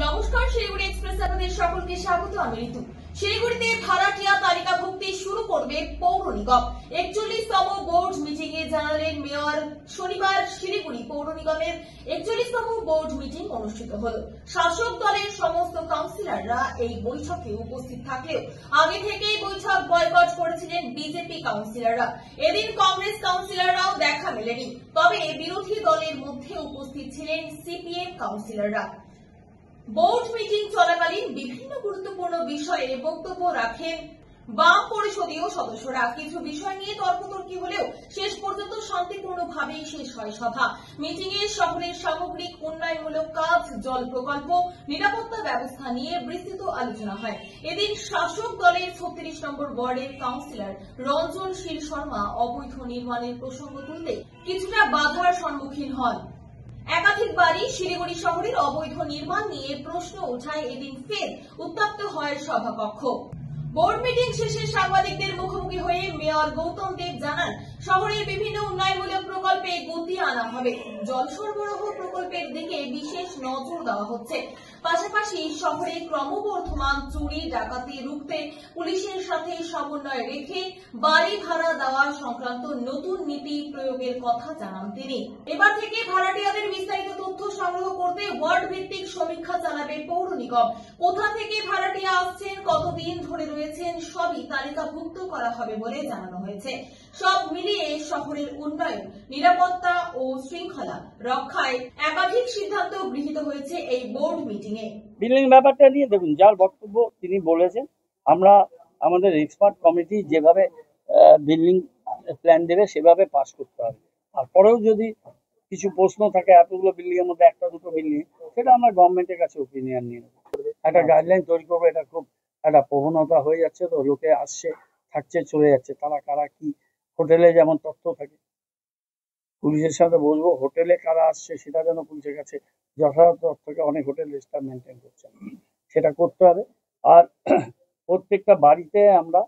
নমস্কার, শিলিগুড়ি এক্সপ্রেস আপনাদের সকলকে স্বাগত। আমি ঋতু। শিলিগুড়িতে ভাড়াটিয়া তালিকাভুক্তি শুরু করবে পৌর নিগম। 41তম বোর্ড মিটিং এ জানালেন মেয়র। শনিবার শিলিগুড়ি পৌর নিগমের 41তম বোর্ড মিটিং অনুষ্ঠিত হল। শাসক দলের সমস্ত কাউন্সিলররা এই বৈঠকে উপস্থিত থাকলেও আগে থেকেই বৈঠক বয়কট করেছিলেন বিজেপি কাউন্সিলররা। এদিন কংগ্রেস কাউন্সিলররাও দেখা মেলেনি, তবে বিরোধী দলের মধ্যে উপস্থিত ছিলেন সিপিএম কাউন্সিলররা। বোর্ড মিটিং চলাকালীন বিভিন্ন গুরুত্বপূর্ণ বিষয়ে বক্তব্য রাখেন বাম পরিষদীয় সদস্যরা। কিছু বিষয় নিয়ে তর্কতর্কি হলেও শেষ পর্যন্ত শান্তিপূর্ণভাবেই শেষ হয় সভা। মিটিং এ শহরের সামগ্রিক উন্নয়নমূলক কাজ, জল প্রকল্প, নিরাপত্তা ব্যবস্থা নিয়ে বিস্তৃত আলোচনা হয়। এদিন শাসক দলের 36 নম্বর ওয়ার্ডের কাউন্সিলর রঞ্জন শীল শর্মা অবৈধ নির্মাণের প্রসঙ্গ তুলতে কিছুটা বাধার সম্মুখীন হন। একাধিক বাড়ি শিলিগুড়ি শহরের অবৈধ নির্মাণ নিয়ে প্রশ্ন ওঠায় এদিন ফের উত্তপ্ত হয় সভাকক্ষ। বোর্ড মিটিং শেষে সাংবাদিকদের মুখোমুখি হয়ে মেয়র গৌতম দেব জানান, শহরের বিভিন্ন উন্নয়নমূলক প্রকল্পে গতি আনা হবে। জল সরবরাহ প্রকল্পের দিকে বিশেষ নজর দেওয়া হচ্ছে। পাশাপাশি শহরে ক্রমবর্ধমান চুরি ডাকাতি রুখতে পুলিশের সাথে সমন্বয় রেখে বাড়ি ভাড়া দেওয়া সংক্রান্ত নতুন নীতি প্রয়োগের কথা জানান তিনি। এবার থেকে ভাড়াটিয়াদের বিস্তারিত তথ্য সংগ্রহ করতে ওয়ার্ড ভিত্তিক সমীক্ষা চালাবে পৌর নিগম। কোথা থেকে ভাড়াটিয়া আসছেন, কতদিন ধরে রয়েছেন, সবই তালিকাভুক্ত করা হবে বলে জানানো হয়েছে। সব মিলিয়ে শহরের উন্নয়ন, নিরাপত্তা ও শৃঙ্খলা রক্ষায় একাধিক সিদ্ধান্ত গৃহীত হয়েছে এই বোর্ড মিটিং এ। বিল্ডিং ব্যাপারটা নিয়ে দেখুন, যার বক্তব্য তিনি বলেছেন, আমরা আমাদের এক্সপার্ট কমিটি যেভাবে বিল্ডিং প্ল্যান দেবে সেভাবে পাস করতে হবে। তারপরেও যদি কিছু প্রশ্ন থাকে, এতগুলো বিল্ডিং এর মধ্যে একটা দুটো বিল্ডিং, সেটা আমরা গভর্নমেন্টের কাছে ওপিনিয়ন নিয়ে নেবো, একটা গাইডলাইন তৈরি করবো। এটা খুব একটা প্রবণতা হয়ে যাচ্ছে, তো লোকে আসছে, থাকছে, চলে যাচ্ছে। তারা কারা কি, হোটেলে যেমন তথ্য থাকে, পুলিশের সাথে বলবো হোটেলে কারা আসছে সেটা যেন পুলিশের কাছে যথাযথ তথ্যকে, অনেক হোটেল রেজিস্টার মেনটেন করছে, সেটা করতে হবে। আর প্রত্যেকটা বাড়িতে আমরা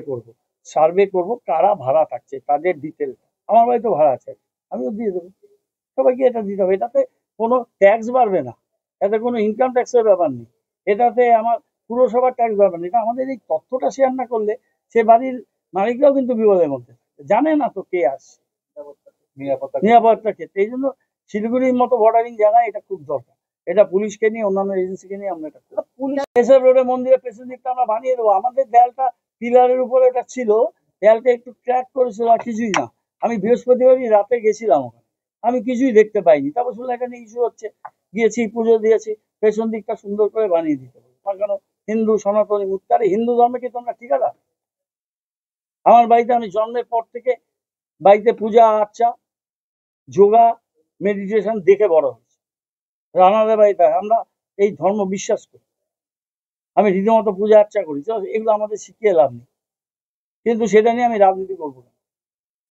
করব, সার্ভে করব, কারা ভাড়া থাকছে তাদের ডিটেল। আমার বাড়িতে ভাড়া আছে, আমিও দিয়ে দেবো, সবাইকে এটা দিতে হবে। এটাতে কোনো ট্যাক্স বাড়বে না, এতে কোনো ইনকাম ট্যাক্সের ব্যাপার নেই, এটাতে আমার পুরসভার ট্যাক্স বাড়বে না। এটা আমাদের এই তথ্যটা শেয়ার না করলে সে বাড়ির মালিকরাও কিন্তু বিপদের মধ্যে জানে না তো কে আসছে, নিরাপত্তা ক্ষেত্রে। এই জন্য শিলিগুড়ির মতো বর্ডারিং জায়গায় এটা খুব দরকার। এটা পুলিশকে নিয়ে, অন্যান্য এজেন্সিকে নিয়ে আমরা এটা পুলিশ এসব রোডে মন্দিরের পেছন দিকটা আমরা বানিয়ে দেবো। আমাদের দেয়ালটা পিলারের উপরে এটা ছিল, দেয়ালটা একটু ক্র্যাক করেছিল, আর কিছুই না। আমি বৃহস্পতিবারই রাতে গেছিলাম ওখানে, আমি কিছুই দেখতে পাইনি। তারপর শুনলাম এখানে ইস্যু হচ্ছে, গিয়েছি, পুজো দিয়েছি, পেছন দিকটা সুন্দর করে বানিয়ে দিতে হবে। কেন হিন্দু সনাতনী মুক্তারে হিন্দু ধর্মে কি তোমরা ঠিকাদার? আমার বাড়িতে আমি জন্মের পর থেকে বাড়িতে পূজা আর্চা, যোগা, মেডিটেশন দেখে বড় হয়েছে। রানাদের বাড়িতে আমরা এই ধর্ম বিশ্বাস করি, আমি রীতিমতো পূজা আর্চা করি। এগুলো আমাদের শিখিয়ে লাভ নেই, কিন্তু সেটা নিয়ে আমি রাজনীতি করবো না।